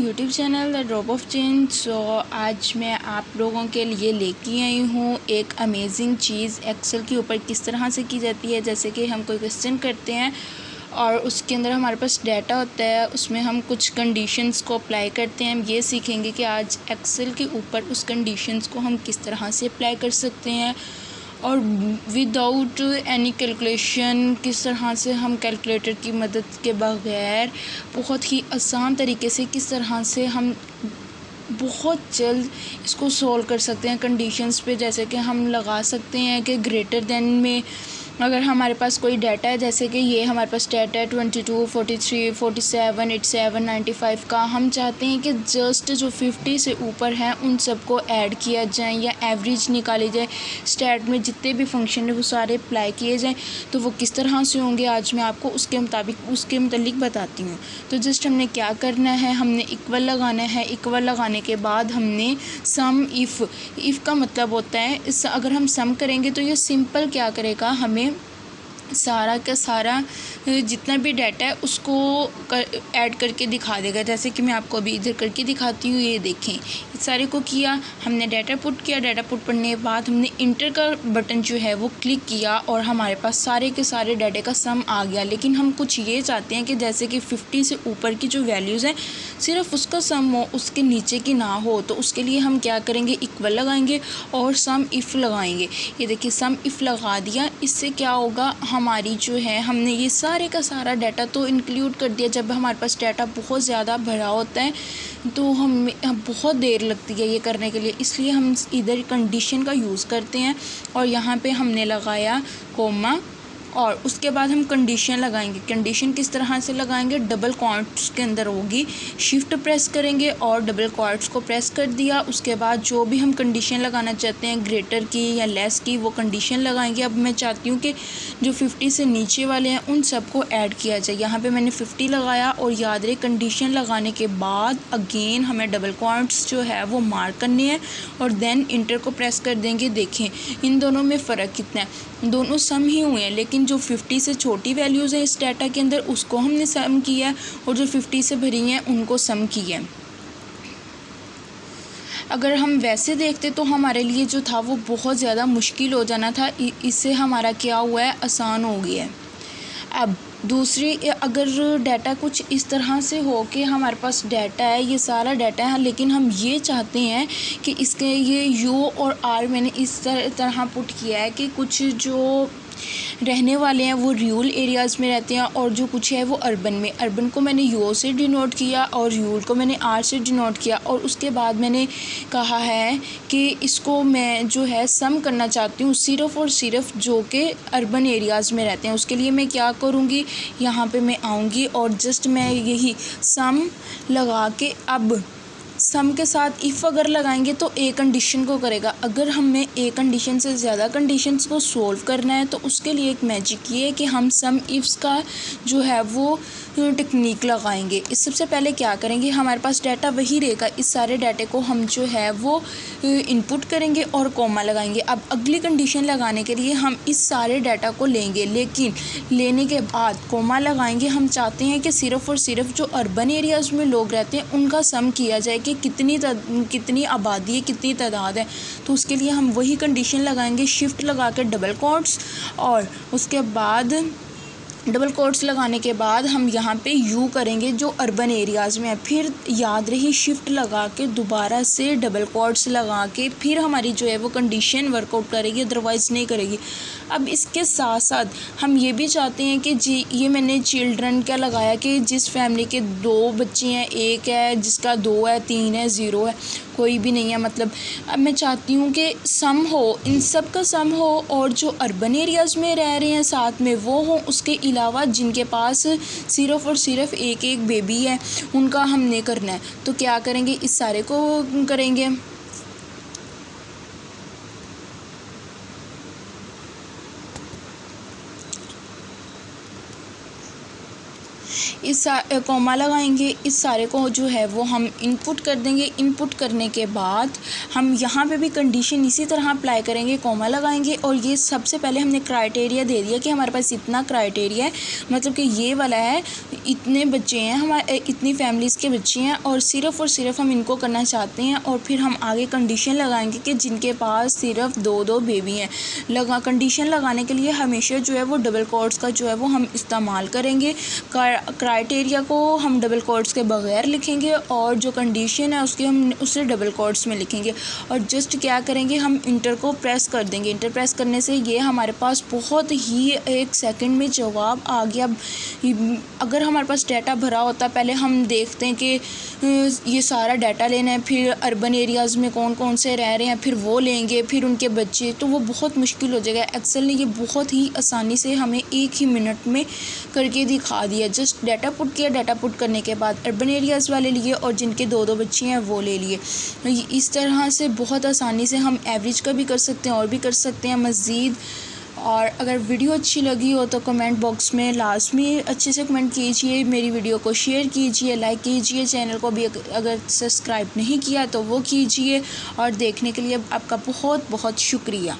YouTube channel the drop of change. So आज मैं आप लोगों के लिए लेके आई हूँ एक अमेजिंग चीज़ एक्सेल के ऊपर किस तरह से की जाती है। जैसे कि हम कोई क्वेश्चन करते हैं और उसके अंदर हमारे पास डाटा होता है, उसमें हम कुछ कंडीशंस को अप्लाई करते हैं। हम ये सीखेंगे कि आज एक्सेल के ऊपर उस कंडीशंस को हम किस तरह से अप्लाई कर सकते हैं और विदाउट एनी कैलकुलेशन किस तरह से हम कैलकुलेटर की मदद के बगैर बहुत ही आसान तरीके से किस तरह से हम बहुत जल्द इसको सॉल्व कर सकते हैं कंडीशंस पे। जैसे कि हम लगा सकते हैं कि ग्रेटर देन में अगर हमारे पास कोई डाटा है, जैसे कि ये हमारे पास डाटा है 22, 43, 47, 87, 95 का, हम चाहते हैं कि जस्ट जो 50 से ऊपर हैं उन सबको ऐड किया जाए या एवरेज निकाली जाए। स्टैट में जितने भी फंक्शन है वो सारे अप्लाई किए जाएं, तो वो किस तरह से होंगे आज मैं आपको उसके मुतालिक बताती हूँ। तो जस्ट हमने क्या करना है, हमने इक्वल लगाना है। इक्वल लगाने के बाद हमने सम इफ़ का मतलब होता है इस अगर हम सम करेंगे तो ये सिंपल क्या करेगा, हमें सारा का सारा जितना भी डाटा है उसको ऐड करके दिखा देगा। जैसे कि मैं आपको अभी इधर करके दिखाती हूँ। ये देखें, इस सारे को किया हमने, डाटा पुट किया। डाटा पुट करने के बाद हमने इंटर का बटन जो है वो क्लिक किया और हमारे पास सारे के सारे डाटे का सम आ गया। लेकिन हम कुछ ये चाहते हैं कि जैसे कि 50 से ऊपर की जो वैल्यूज़ हैं सिर्फ उसका सम हो, उसके नीचे की ना हो। तो उसके लिए हम क्या करेंगे, इक्वल लगाएंगे और सम इफ़ लगाएंगे। ये देखिए, सम इफ़ लगा दिया। इससे क्या होगा, हमारी जो है हमने ये सारे का सारा डाटा तो इंक्लूड कर दिया। जब हमारे पास डाटा बहुत ज़्यादा भरा होता है तो हम बहुत देर लगती है ये करने के लिए, इसलिए हम इधर कंडीशन का यूज़ करते हैं और यहाँ पे हमने लगाया कोमा और उसके बाद हम कंडीशन लगाएंगे। कंडीशन किस तरह से लगाएंगे, डबल क्वाट्स के अंदर होगी, शिफ्ट प्रेस करेंगे और डबल क्वाट्स को प्रेस कर दिया। उसके बाद जो भी हम कंडीशन लगाना चाहते हैं, ग्रेटर की या लेस की, वो कंडीशन लगाएंगे। अब मैं चाहती हूँ कि जो 50 से नीचे वाले हैं उन सबको ऐड किया जाए। यहाँ पे मैंने 50 लगाया और याद रहे कंडीशन लगाने के बाद अगेन हमें डबल क्वाट्स जो है वो मार्क करने हैं और देन इंटर को प्रेस कर देंगे। देखें इन दोनों में फ़र्क कितना है, दोनों सम ही हुए हैं, लेकिन जो 50 से छोटी वैल्यूज़ हैं इस डाटा के अंदर उसको हमने सम किया है और जो 50 से भरी हैं उनको सम किया है। अगर हम वैसे देखते तो हमारे लिए जो था वो बहुत ज़्यादा मुश्किल हो जाना था, इससे हमारा क्या हुआ है, आसान हो गया है। अब दूसरी, अगर डाटा कुछ इस तरह से हो कि हमारे पास डाटा है, ये सारा डाटा है, लेकिन हम ये चाहते हैं कि इसके ये यू और आर मैंने इस तरह पुट किया है कि कुछ जो रहने वाले हैं वो रूरल एरियाज़ में रहते हैं और जो कुछ है वो अर्बन में। अर्बन को मैंने यू से डिनोट किया और रूरल को मैंने आर से डिनोट किया और उसके बाद मैंने कहा है कि इसको मैं जो है सम करना चाहती हूँ सिर्फ़ और सिर्फ जो कि अर्बन एरियाज़ में रहते हैं। उसके लिए मैं क्या करूँगी, यहाँ पे मैं आऊँगी और जस्ट मैं यही सम लगा के, अब सम के साथ इफ़ अगर लगाएंगे तो ए कंडीशन को करेगा। अगर हमें ए कंडीशन से ज़्यादा कंडीशंस को सोल्व करना है तो उसके लिए एक मैजिक ये है कि हम सम इफ्स का जो है वो टेक्निक लगाएंगे। इस सबसे पहले क्या करेंगे, हमारे पास डाटा वही रहेगा, इस सारे डाटे को हम जो है वो इनपुट करेंगे और कोमा लगाएंगे। अब अगली कंडीशन लगाने के लिए हम इस सारे डाटा को लेंगे, लेकिन लेने के बाद कोमा लगाएंगे। हम चाहते हैं कि सिर्फ़ और सिर्फ जो अर्बन एरियाज़ में लोग रहते हैं उनका सम किया जाए कि कितनी आबादी है, कितनी तादाद है। तो उसके लिए हम वही कंडीशन लगाएंगे, शिफ्ट लगा के डबल कोट्स और उसके बाद डबल कोट्स लगाने के बाद हम यहाँ पे यू करेंगे जो अर्बन एरियाज़ में है। फिर याद रही शिफ्ट लगा के दोबारा से डबल कोट्स लगा के फिर हमारी जो है वो कंडीशन वर्कआउट करेगी, अदरवाइज़ नहीं करेगी। अब इसके साथ साथ हम ये भी चाहते हैं कि जी, ये मैंने चिल्ड्रन क्या लगाया कि जिस फैमिली के 2 बच्चे हैं, एक है जिसका 2 है, 3 है, 0 है, कोई भी नहीं है। मतलब अब मैं चाहती हूँ कि सम हो, इन सब का सम हो और जो अर्बन एरियाज़ में रह रहे हैं साथ में वो हो, उसके अलावा जिनके पास सिर्फ़ और सिर्फ एक एक बेबी है उनका हमने करना है। तो क्या करेंगे, इस सारे को करेंगे। इस कॉमा लगाएंगे, इस सारे को जो है वो हम इनपुट कर देंगे। इनपुट करने के बाद हम यहाँ पे भी कंडीशन इसी तरह अप्लाई करेंगे, कॉमा लगाएंगे और ये सबसे पहले हमने क्राइटेरिया दे दिया कि हमारे पास इतना क्राइटेरिया है, मतलब कि ये वाला है, इतने बच्चे हैं हमारे, इतनी फैमिलीज़ के बच्चे हैं और सिर्फ हम इनको करना चाहते हैं। और फिर हम आगे कंडीशन लगाएंगे कि जिनके पास सिर्फ 2 बेबी हैं। कंडीशन लगाने के लिए हमेशा जो है वो डबल कोट्स का जो है वो हम इस्तेमाल करेंगे। क्राइटेरिया को हम डबल कोट्स के बगैर लिखेंगे और जो कंडीशन है उसकी हम उसे डबल कोट्स में लिखेंगे। और जस्ट क्या करेंगे, हम इंटर को प्रेस कर देंगे। इंटर प्रेस करने से ये हमारे पास बहुत ही 1 सेकंड में जवाब आ गया। अगर हमारे पास डाटा भरा होता, पहले हम देखते हैं कि ये सारा डाटा लेना है, फिर अर्बन एरियाज़ में कौन कौन से रह रहे हैं, फिर वो लेंगे, फिर उनके बच्चे, तो वो बहुत मुश्किल हो जाएगा। एक्सेल ने ये बहुत ही आसानी से हमें 1 ही मिनट में करके दिखा दिया। जस्ट डाटा पुट किया, डाटा पुट करने के बाद अर्बन एरियाज़ वाले लिए और जिनके 2 बच्चे हैं वो ले लिए। इस तरह से बहुत आसानी से हम एवरेज का भी कर सकते हैं और भी कर सकते हैं मज़ीद। और अगर वीडियो अच्छी लगी हो तो कमेंट बॉक्स में लाजमी अच्छे से कमेंट कीजिए, मेरी वीडियो को शेयर कीजिए, लाइक कीजिए, चैनल को भी अगर सब्सक्राइब नहीं किया तो वो कीजिए। और देखने के लिए आपका बहुत बहुत शुक्रिया।